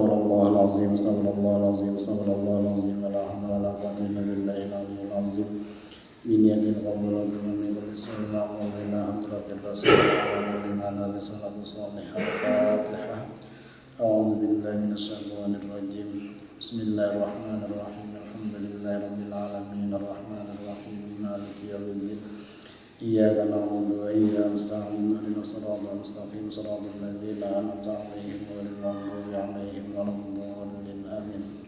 Astagfirullahaladzim, astagfirullahaladzim, astagfirullahaladzim. La haula wala quwwata illa billahil aliyyil azim. Biniyatil qabul wa bimanni kulli sirrin wa lillah hadratil rasul wa liman risalatu salihah. Al-Fatihah. A'udzu billahi minasyaitonir rajim. Bismillahirrahmanirrahim. Alhamdulillahi rabbil alamin arrahmanir rahim maliki yaumiddin. Iyyaka na'budu wa iyyaka nasta'in ihdinas siratal mustaqim siratal ladzina an'amta 'alaihim ghairil maghdubi 'alaihim waladdallin amin.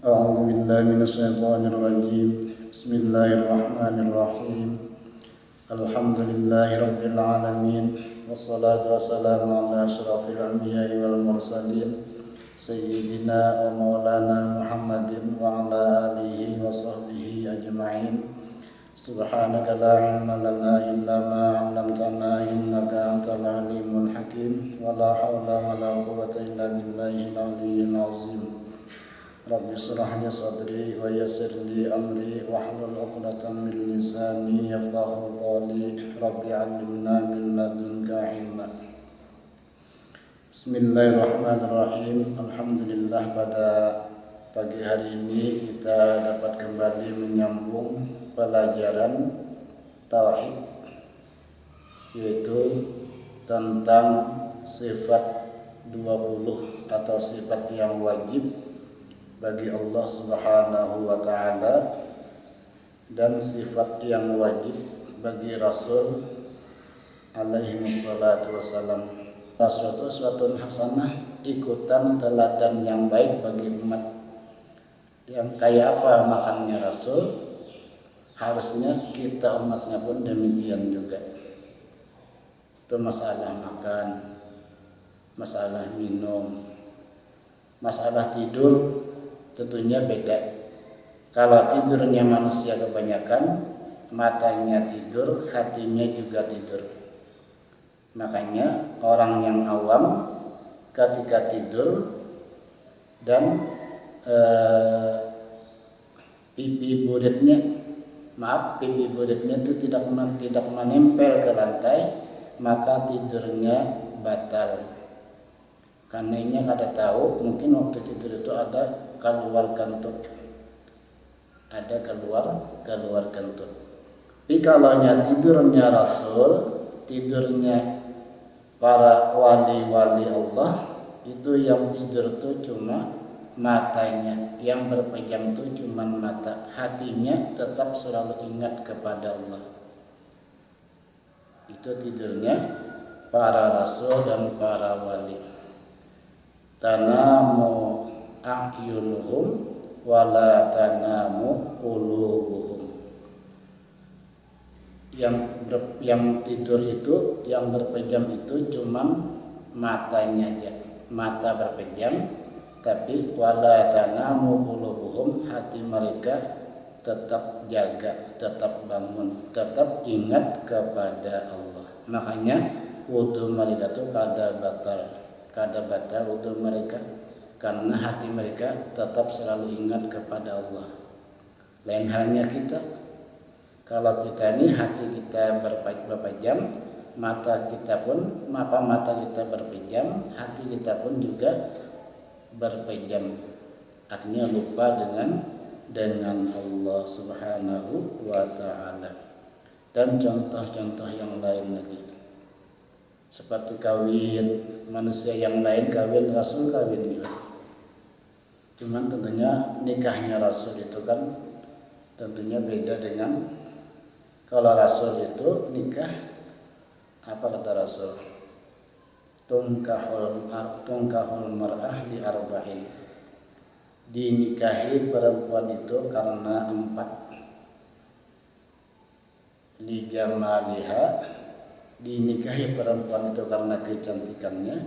A'udzu billahi minasyaitonir rajim. Bismillahirrahmanirrahim. Alhamdulillahi rabbil alamin wassalatu wassalamu ala asyrafil anbiya'i wal mursalin sayyidina wa maulana Muhammadin wa ala alihi wa sahbihi ajma'in. Subhanaka la ilma lana illa ma 'allamtana innaka antal alimul hakim. Wa la haula wa la quwwata illa billahil aliyyil azim. Rabbi shrah li sadri wa yassir li amri wahlul 'uqdatam min lisani yafqahu qawli. Rabbi 'allimna min ladunka ilma. Bismillahirrahmanirrahim. Alhamdulillah, pada pagi hari ini kita dapat kembali menyambung pelajaran tauhid, yaitu tentang sifat 20 atau sifat yang wajib bagi Allah Subhanahu wa taala dan sifat yang wajib bagi Rasul alaihi wassalatu wassalam. Suatu hasanah, ikutan teladan yang baik bagi umat. Yang kayak apa makannya Rasul, harusnya kita umatnya pun demikian juga. Itu masalah makan, masalah minum, masalah tidur tentunya beda. Kalau tidurnya manusia kebanyakan, matanya tidur, hatinya juga tidur. Makanya orang yang awam ketika tidur dan pipi buritnya itu tidak menempel ke lantai, maka tidurnya batal. Karena kada tahu, mungkin waktu tidur itu ada keluar kentut. Tapi kalau tidurnya Rasul, tidurnya para wali-wali Allah, itu yang tidur itu cuma matanya, yang berpejam itu cuma mata, hatinya tetap selalu ingat kepada Allah. Itu tidurnya para rasul dan para wali. Tanamu a'yunuhum wala tanamu qulubuhum. Yang tidur itu, yang berpejam itu cuman matanya aja, mata berpejam, tapi wala tanamu qulubuhum, hati mereka tetap jaga, tetap bangun, tetap ingat kepada Allah. Makanya wudu mereka itu kada batal wudu mereka, karena hati mereka tetap selalu ingat kepada Allah. Lain halnya kita, kalau kita ini hati kita berpejam, mata kita berpejam, hati kita pun juga berpejam, artinya lupa dengan Allah Subhanahu wa taala. Dan contoh-contoh yang lain lagi, seperti kawin, manusia yang lain kawin, Rasul kawin juga. Cuman tentunya nikahnya Rasul itu kan tentunya beda dengan, kalau Rasul itu nikah, apa kata Rasul? Tunkahul mar'ah li arba'in. Dinikahi perempuan itu karena 4. Li jamaliha, dinikahi perempuan itu karena kecantikannya.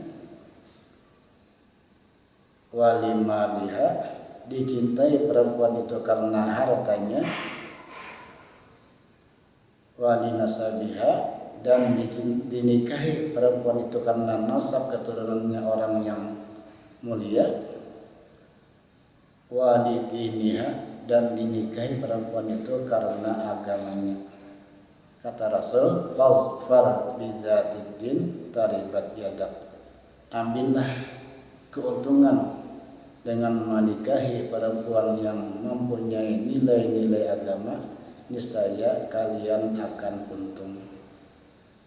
Walimaliha, dicintai perempuan itu karena hartanya. Walinasabiha, dan dinikahi perempuan itu karena nasab keturunannya orang yang mulia. Walidiniha, dan dinikahi perempuan itu karena agamanya. Kata Rasul, fazfar bidzatiddin taribat yadak. Ambillah keuntungan dengan menikahi perempuan yang mempunyai nilai-nilai agama, niscaya kalian akan untung.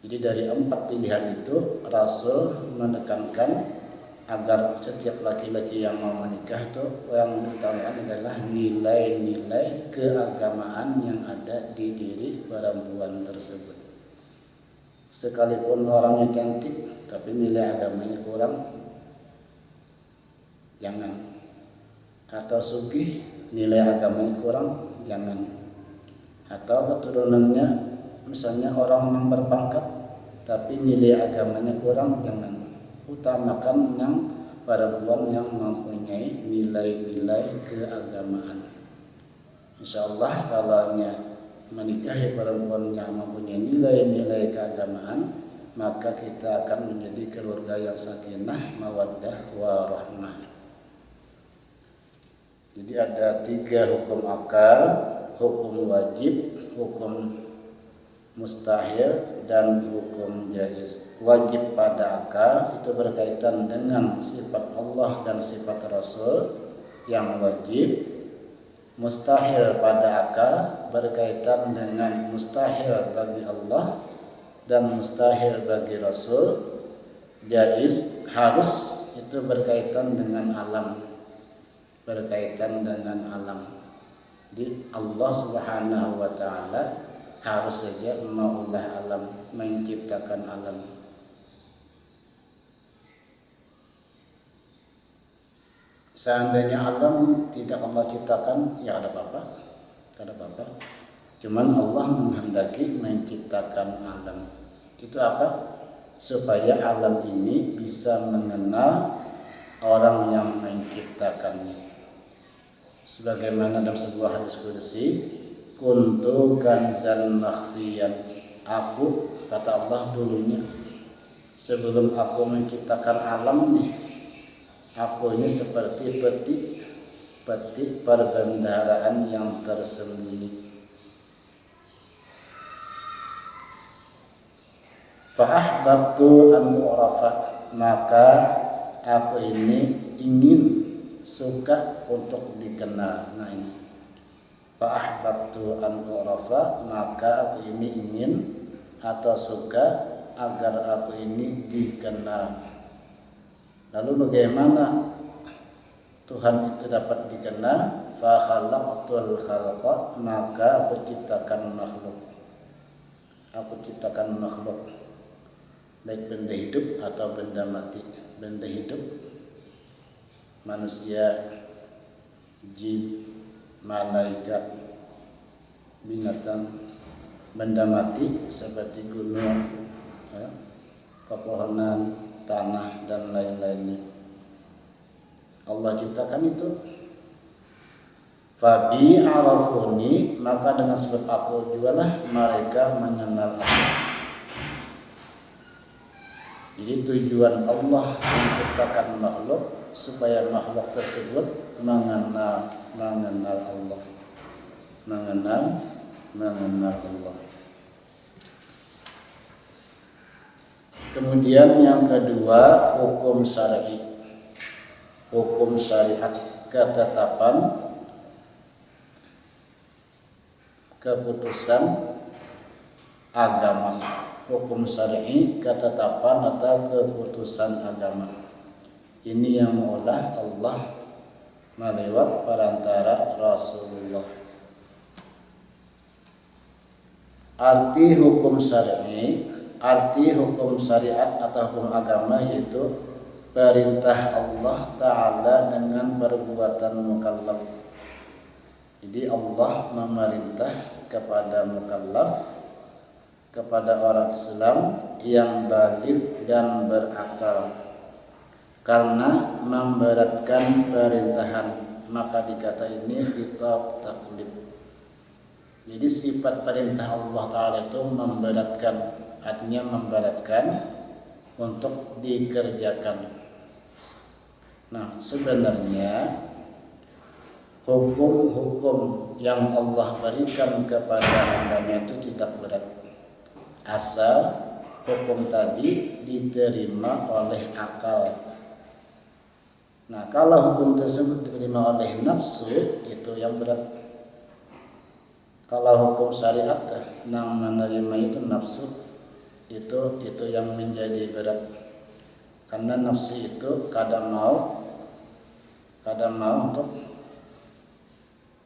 Jadi dari 4 pilihan itu Rasul menekankan agar setiap laki-laki yang mau menikah itu yang diutamakan adalah nilai-nilai keagamaan yang ada di diri perempuan tersebut. Sekalipun orangnya cantik tapi nilai agamanya kurang, jangan. Atau sugih, nilai agamanya kurang, jangan. Atau keturunannya misalnya orang yang berpangkat tapi nilai agamanya kurang, jangan. Utamakan yang perempuan yang mempunyai nilai-nilai keagamaan. Insyaallah kalau menikahi perempuan yang mempunyai nilai-nilai keagamaan, maka kita akan menjadi keluarga yang sakinah, mawaddah, warahmah. Jadi ada 3 hukum akal, hukum wajib, hukum mustahil, dan hukum jaiz. Wajib pada akal itu berkaitan dengan sifat Allah dan sifat Rasul yang wajib. Mustahil pada akal berkaitan dengan mustahil bagi Allah dan mustahil bagi Rasul. Jaiz harus itu berkaitan dengan alam, berkaitan dengan alam. Di Allah Subhanahu wa taala harus saja maulah alam, menciptakan alam. Seandainya alam tidak Allah ciptakan, ya ada apa-apa, tidak ada apa-apa. Cuman Allah menghendaki menciptakan alam. Itu apa? Supaya alam ini bisa mengenal orang yang menciptakannya. Sebagaimana dalam sebuah hadis qudsi, kuntu kanzan makhfiyan. Aku, kata Allah dulunya, sebelum aku menciptakan alam nih, aku ini seperti peti perbendaharaan yang tersembunyi. Fa'ahbabtu an u'rafa, maka aku ini ingin, suka untuk dikenal. Nah ini, fa'ahbabtu an u'rafa, maka aku ini ingin atau suka agar aku ini dikenal. Lalu bagaimana Tuhan itu dapat dikenal? Fa khalaqtul khalqa, maka aku ciptakan makhluk. Aku ciptakan makhluk, baik benda hidup atau benda mati. Benda hidup, manusia, jin, malaikat, binatang. Benda mati seperti gunung, pepohonan, tanah, dan lain-lainnya. Allah ciptakan itu. Fabi arafuni, maka dengan sebab aku jugalah mereka mengenal aku. Jadi tujuan Allah menciptakan makhluk supaya makhluk tersebut mengenal Allah, mengenal Allah. Kemudian yang kedua, hukum syar'i. Hukum syariat, ketetapan, keputusan agama. Hukum syar'i, ketetapan atau keputusan agama. Ini yang mengolah Allah melewat perantara Rasulullah. Arti hukum syar'i, arti hukum syariat atau hukum agama yaitu perintah Allah Ta'ala dengan perbuatan mukallaf. Jadi Allah memerintah kepada mukallaf, kepada orang Islam yang baligh dan berakal, karena memberatkan perintahan, maka dikata ini khitab taklif. Jadi sifat perintah Allah Ta'ala itu memberatkan, artinya memberatkan untuk dikerjakan. Nah, sebenarnya hukum-hukum yang Allah berikan kepada hambanya itu tidak berat, asal hukum tadi diterima oleh akal. Nah, kalau hukum tersebut diterima oleh nafsu, itu yang berat. Kalau hukum syariat yang menerima itu nafsu, itu yang menjadi berat. Karena nafsu itu kadang mau untuk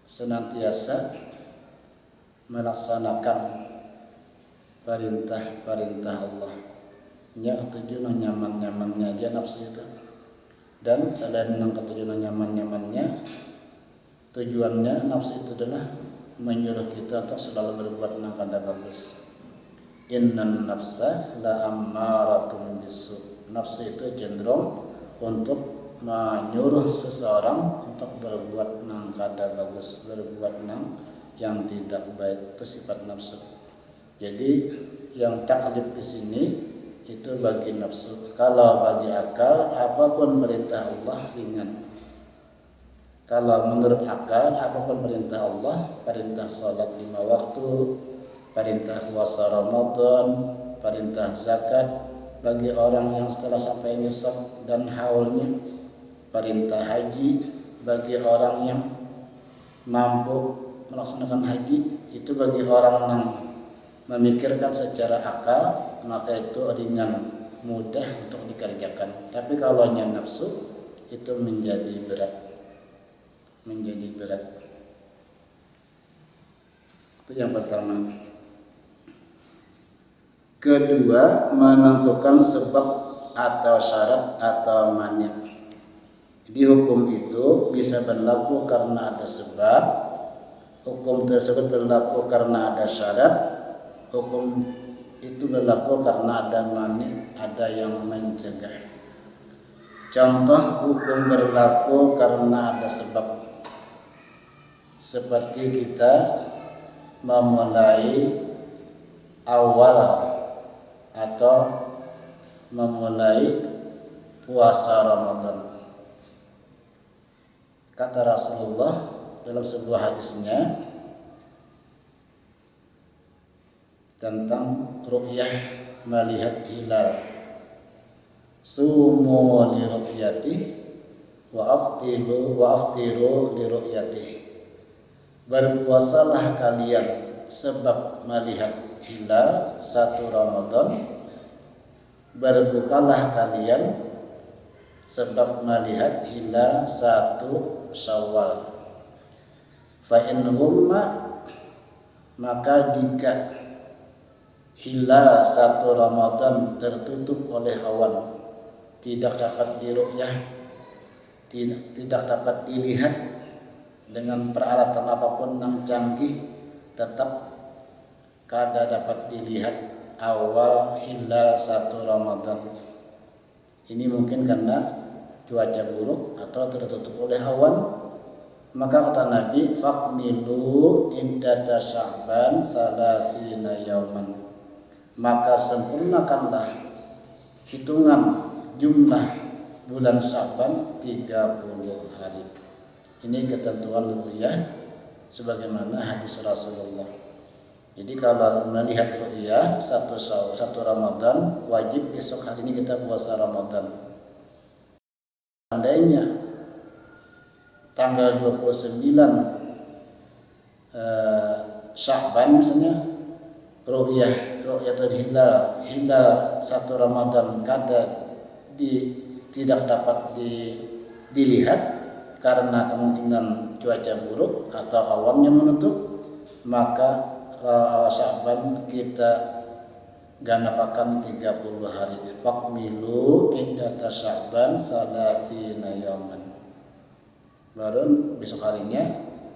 senantiasa melaksanakan perintah Allah. Ya, tujuan nyaman-nyamannya aja nafsu itu. Dan selain yang ketujuan nyaman-nyamannya, tujuannya nafsu itu adalah menyuruh kita untuk selalu berbuat yang kada bagus. Innan nafsa la ammaratun bisu. Nafsu itu cenderung untuk menyuruh seseorang untuk berbuat yang kada bagus, berbuat yang tidak baik. Itu sifat nafsu. Jadi yang taklif di sini itu bagi nafsu. Kalau bagi akal, apapun perintah Allah ringan. Kalau menurut akal, apapun perintah Allah, perintah salat 5 waktu, perintah puasa Ramadan, perintah zakat bagi orang yang setelah sampai nisab dan haulnya, perintah haji bagi orang yang mampu melaksanakan haji, itu bagi orang yang memikirkan secara akal, maka itu ringan, mudah untuk dikerjakan. Tapi kalau nafsu itu menjadi berat. Itu yang pertama. Kedua, menentukan sebab atau syarat atau mani. Di hukum itu bisa berlaku karena ada sebab, hukum tersebut berlaku karena ada syarat, hukum itu berlaku karena ada mani, ada yang mencegah. Contoh hukum berlaku karena ada sebab. Seperti kita memulai awal atau memulai puasa Ramadan. Kata Rasulullah dalam sebuah hadisnya tentang ru'yah, melihat hilal. Sumu li ru'yati wa aftiru li ru'yati. Berpuasalah kalian sebab melihat hilal 1 Ramadan, berbukalah kalian sebab melihat hilal 1 Syawal. Fa in humma, maka jika hilal 1 Ramadan tertutup oleh awan, tidak dapat diru'yah, tidak dapat dilihat dengan peralatan apapun yang canggih, tetap kada dapat dilihat awal hilal 1 Ramadan. Ini mungkin karena cuaca buruk atau tertutup oleh awan. Maka kata Nabi, faqmilu iddata Sya'ban salasina yauman. Maka sempurnakanlah hitungan jumlah bulan Sya'ban 30 hari. Ini ketentuan ru'yah sebagaimana hadis Rasulullah. Jadi kalau melihat ru'yah 1 Ramadan, wajib besok hari ini kita puasa Ramadan. Seandainya tanggal 29 Sya'ban misalnya, ru'yatul hilal 1 Ramadan tidak dapat dilihat karena kemungkinan cuaca buruk atau awan yang menutup, maka Sya'ban kita ganapakan 30 hari. Faqmilu iddata Sya'ban salasina yauman. Baru besok harinya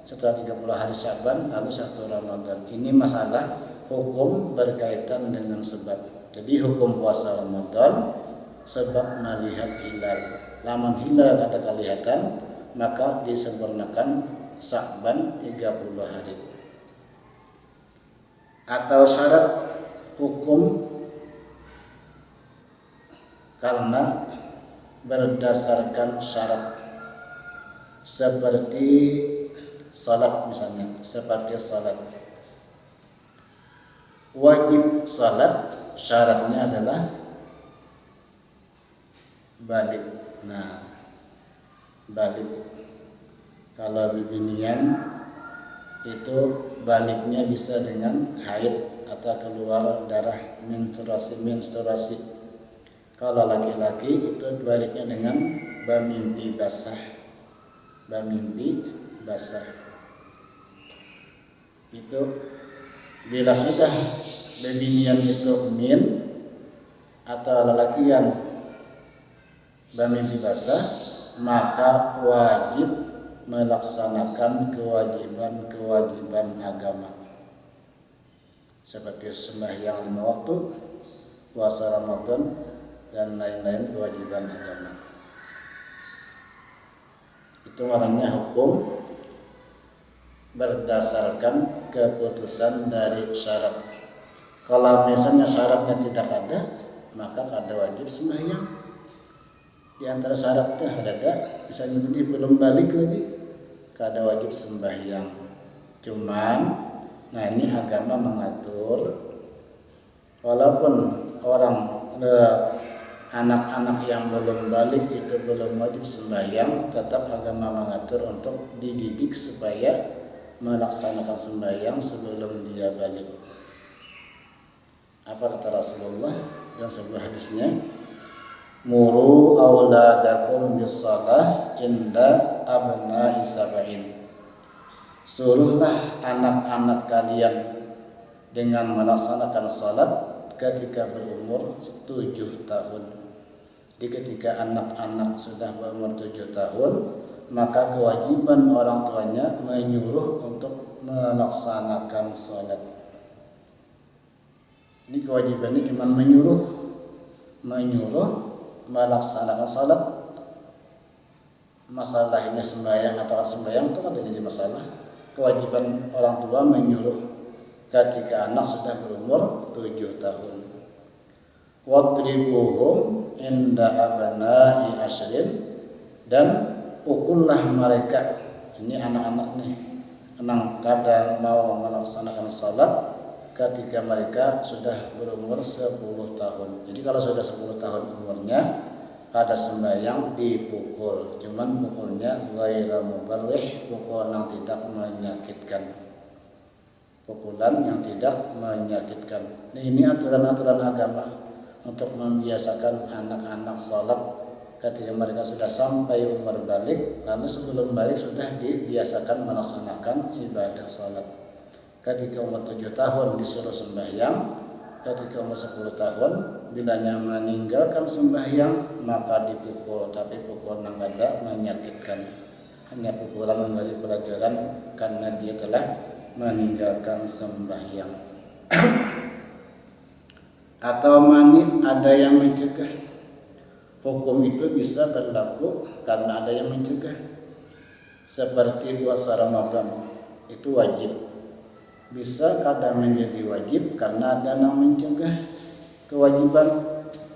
setelah 30 hari Sya'ban lalu 1 Ramadan. Ini masalah hukum berkaitan dengan sebab. Jadi hukum puasa Ramadan sebab melihat hilal. Lamun hilal ada kelihatan, maka disempurnakan Sya'ban 30 hari. Atau syarat hukum karena berdasarkan syarat, seperti salat misalnya, wajib salat syaratnya adalah balik. Nah, balik. Kalau bibinian itu baliknya bisa dengan haid atau keluar darah menstruasi. Kalau laki-laki itu baliknya dengan bamimpi basah. Itu bila sudah bibinian itu min atau lelakian bamimpi basah, maka wajib melaksanakan kewajiban agama seperti sembahyang 5 waktu, puasa Ramadan, dan lain-lain kewajiban agama. Itu namanya hukum berdasarkan keputusan dari syarat. Kalau misalnya syaratnya tidak ada, maka kada wajib sembahyang. Di antara syaratnya ada, misalnya tadi belum balik lagi, kada wajib sembahyang. Cuman, nah ini agama mengatur, walaupun anak-anak yang belum balik itu belum wajib sembahyang, tetap agama mengatur untuk dididik supaya melaksanakan sembahyang sebelum dia balik. Apa kata Rasulullah dalam sebuah hadisnya? Muru auladakum bis-shalah inda abna'i sab'in. Suruhlah anak-anak kalian dengan melaksanakan salat ketika berumur 7 tahun. Jadi ketika anak-anak sudah berumur 7 tahun, maka kewajiban orang tuanya menyuruh untuk melaksanakan salat. Ini kewajibannya cuma menyuruh melaksanakan salat. Masalah ini sembahyang atau sembahyang itu kan jadi masalah. Kewajiban orang tua menyuruh ketika anak sudah berumur 7 tahun. Wadribuhum inda abna'i asyrin, dan pukullah mereka. Ini anak-anak nih, kadang mau melaksanakan salat ketika mereka sudah berumur 10 tahun. Jadi kalau sudah 10 tahun umurnya, kada sembahyang dipukul. Cuman pukulnya ghairu mubarrih, pukul yang tidak menyakitkan. Pukulan yang tidak menyakitkan. Nah, ini aturan-aturan agama untuk membiasakan anak-anak salat ketika mereka sudah sampai umur balik, lalu sebelum balik sudah dibiasakan melaksanakan ibadah salat. Ketika umur 7 tahun disuruh sembahyang, ketika umur 10 tahun bilanya meninggalkan sembahyang maka dipukul, tapi pukul yang kada menyakitkan, hanya pukulan memberi pelajaran karena dia telah meninggalkan sembahyang. Atau mani ada yang mencegah, hukum itu bisa berlaku karena ada yang mencegah. Seperti puasa Ramadan itu wajib, bisa kadang menjadi wajib karena ada yang mencegah kewajiban,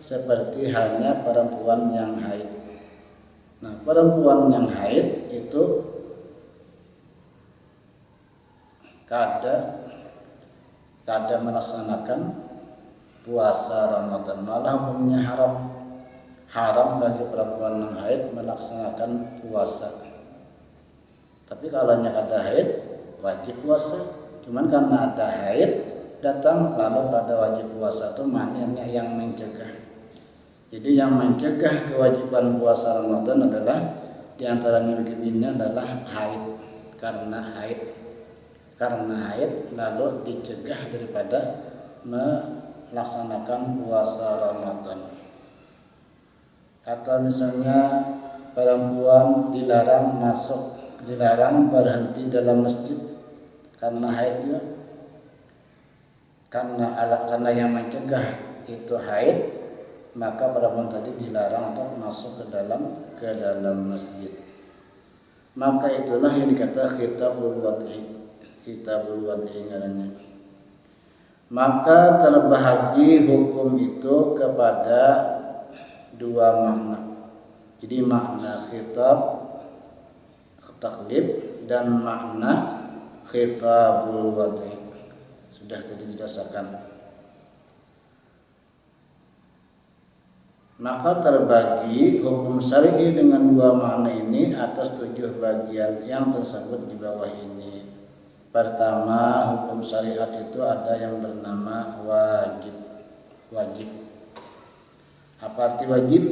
seperti hanya perempuan yang haid. Nah, perempuan yang haid itu kada melaksanakan puasa Ramadan, malah hukumnya haram bagi perempuan yang haid melaksanakan puasa. Tapi kalau kada haid wajib puasa. Cuman karena ada haid datang lalu kada wajib puasa, itu maknanya yang mencegah. Jadi yang mencegah kewajiban puasa Ramadan adalah diantaranya begini adalah haid. Karena haid lalu dicegah daripada melaksanakan puasa Ramadan. Atau misalnya perempuan dilarang berhenti dalam masjid karena haidnya, karena yang mencegah itu haid, maka perempuan tadi dilarang untuk masuk ke dalam masjid. Maka itulah yang dikata khitabul wad'i ngarannya. Maka terbahagi hukum itu kepada 2 makna. Jadi makna khitab taklib dan makna khitabul wad'i sudah tadi didasarkan. Maka terbagi hukum syar'i dengan dua makna ini atas 7 bagian yang tersebut di bawah ini. Pertama, hukum syariat itu ada yang bernama wajib. Wajib. Apa arti wajib?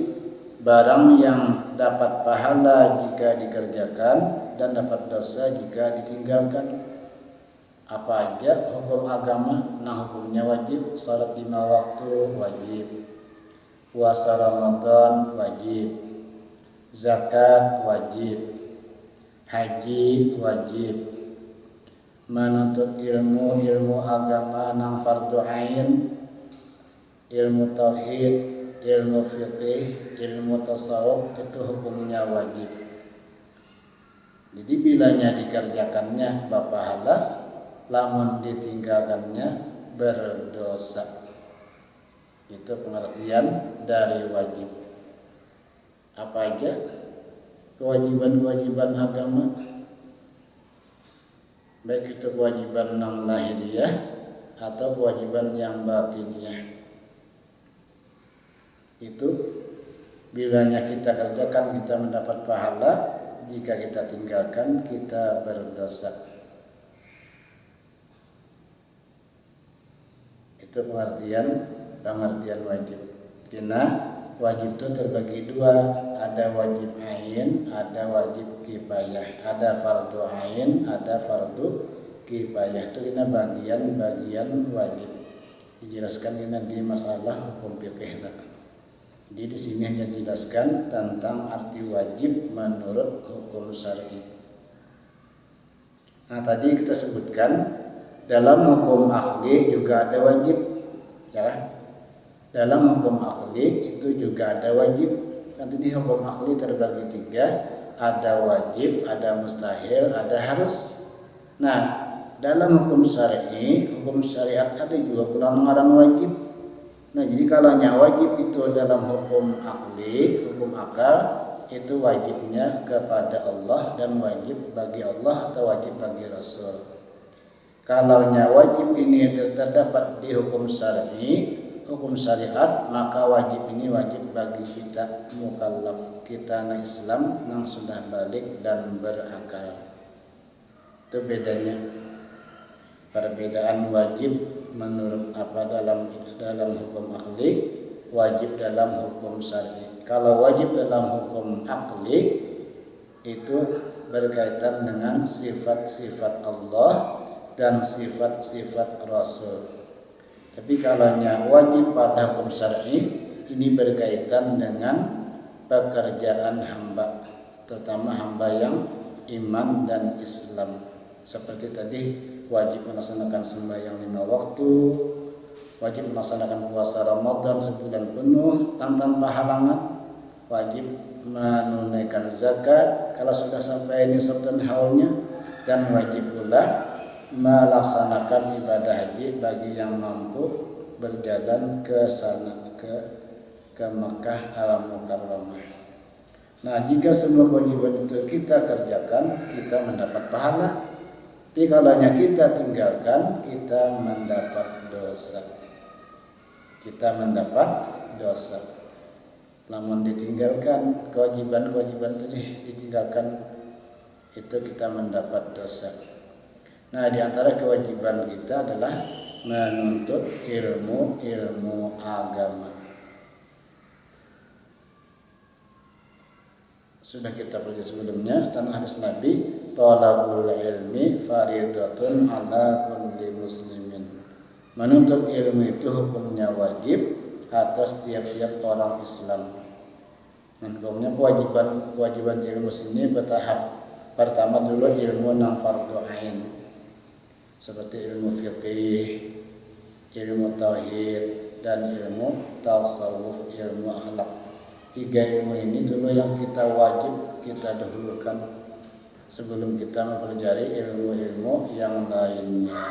Barang yang dapat pahala jika dikerjakan dan dapat dosa jika ditinggalkan. Apa aja hukum agama? Nah, hukumnya wajib. Salat 5 waktu wajib. Puasa Ramadan wajib, zakat wajib, haji wajib, menuntut ilmu agama nang fardu ain, ilmu tauhid, ilmu fiqih, ilmu tasawuf itu hukumnya wajib. Jadi bilanya dikerjakannya berpahala, lamun ditinggalkannya berdosa. Itu pengertian dari wajib. Apa aja kewajiban-kewajiban agama, baik itu kewajiban yang lahiriah atau kewajiban yang batiniah, itu bilanya kita kerjakan kita mendapat pahala, jika kita tinggalkan kita berdosa. Itu pengertian wajib. Karena wajib itu terbagi dua, ada wajib ain, ada wajib kifayah, ada fardu ain, ada fardu kifayah. Itu ini bagian-bagian wajib. Dijelaskan ini di masalah hukum fikih. Jadi di sini hanya dijelaskan tentang arti wajib menurut hukum syar'i. Nah, tadi kita sebutkan dalam hukum akli juga ada wajib, ya. Dalam hukum akli itu juga ada wajib. Nanti di hukum akli terbagi 3, ada wajib, ada mustahil, ada harus. Nah, dalam hukum syar'i, hukum syariat ada juga pula ngaran wajib. Nah, jadi kalau wajib itu dalam hukum akli, hukum akal, itu wajibnya kepada Allah dan wajib bagi Allah atau wajib bagi Rasul. Kalau wajib ini terdapat di hukum syar'i, hukum syariat, maka wajib ini wajib bagi kita mukallaf, kita anak Islam yang sudah balik dan berakal. Itu bedanya. Perbedaan wajib menurut dalam hukum akli, wajib dalam hukum syar'i. Kalau wajib dalam hukum akli itu berkaitan dengan sifat-sifat Allah dan sifat-sifat Rasul. Tapi kalau wajib pada hukum syar'i ini berkaitan dengan pekerjaan hamba, terutama hamba yang iman dan Islam. Seperti tadi wajib melaksanakan sembahyang 5 waktu, wajib melaksanakan puasa Ramadan sebulan penuh tanpa halangan, wajib menunaikan zakat kalau sudah sampai nisab dan haulnya, dan wajib pula melaksanakan ibadah haji bagi yang mampu berjalan ke sana ke Makkah al-Mukarramah. Nah, jika semua kewajiban itu kita kerjakan, kita mendapat pahala. Tapi kalau kita tinggalkan, kita mendapat dosa. Kita mendapat dosa. Namun ditinggalkan kewajiban-kewajiban tadi, ditinggalkan, itu kita mendapat dosa. Nah, di antara kewajiban kita adalah menuntut ilmu agama. Sudah kita pelajari sebelumnya tentang hadis Nabi, talabul ilmi faridatun ala kulli muslimin. Menuntut ilmu itu hukumnya wajib atas tiap-tiap orang Islam. Dan hukumnya kewajiban ilmu sini bertahap. Pertama dulu ilmu yang fardu ain, seperti ilmu fiqih, ilmu tauhid, dan ilmu tasawuf, ilmu akhlak. 3 ilmu ini dulu yang kita wajib kita dahulukan sebelum kita mempelajari ilmu-ilmu yang lainnya.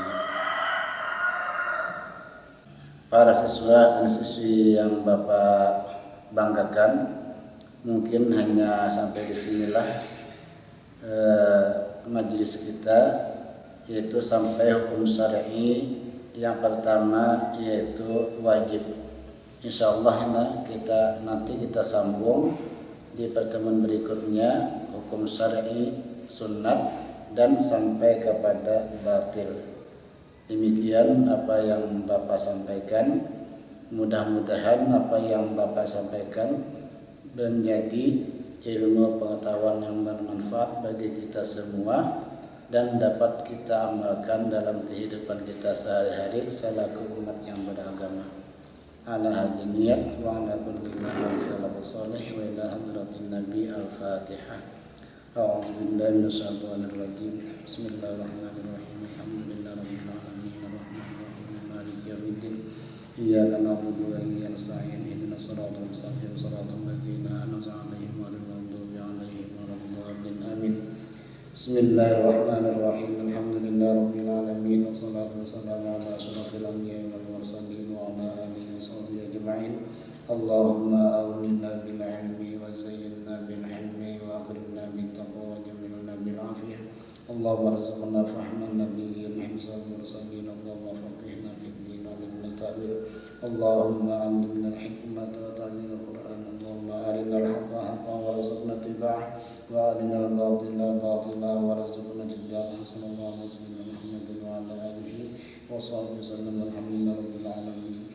Para siswa dan siswi yang Bapak banggakan, mungkin hanya sampai di sinilah majelis kita, yaitu sampai hukum syar'i yang pertama yaitu wajib. Insyaallah nanti kita sambung di pertemuan berikutnya hukum syar'i sunnat dan sampai kepada batil. Demikian apa yang Bapak sampaikan. Mudah-mudahan apa yang Bapak sampaikan menjadi ilmu pengetahuan yang bermanfaat bagi kita semua dan dapat kita amalkan dalam kehidupan kita sehari-hari selaku umat yang beragama. Ala hadhihi niyat wa ala kulli man salafus salih wa ila hadratin nabi al-fatihah. A'udzu billahi minasyaitonir rajim. Bismillahirrahmanirrahim. Alhamdulillahirabbil alamin arrahmanir rahim maliki yaumiddin. Iyyaka na'budu wa iyyaka nasta'in ihdinas siratal mustaqim siratal ladzina an'amta 'alaihim ghairil maghdubi 'alaihim waladdallin. Amin. Bismillahirrahmanirrahim. Alhamdulillahirabbil alamin wassalatu wassalamu ala asyrafil anbiya'i wal mursalin wa ala alihi washabbihi ajma'in. Allahumma awninna bil ilmi wa zayyinna bil hilmi wa akrimna bit taqwa wa jamilna bil afiyah. Allahumma arzuqna fahman nabiyyin hifzal mursalin. Allahumma faqihna fid din wa alimna ta'wil. Allahumma 'allimna al hikmata wa ta'wil al Qur'an. Allahumma arina al haqqa haqqan warzuqna ittiba'ah wa arina al batila batila warzuqna ijtinabah. Sallallahu alaihi wa sallam Muhammadin wa ala alihi wa sahbihi wasallam. Alhamdulillahirabbil alamin.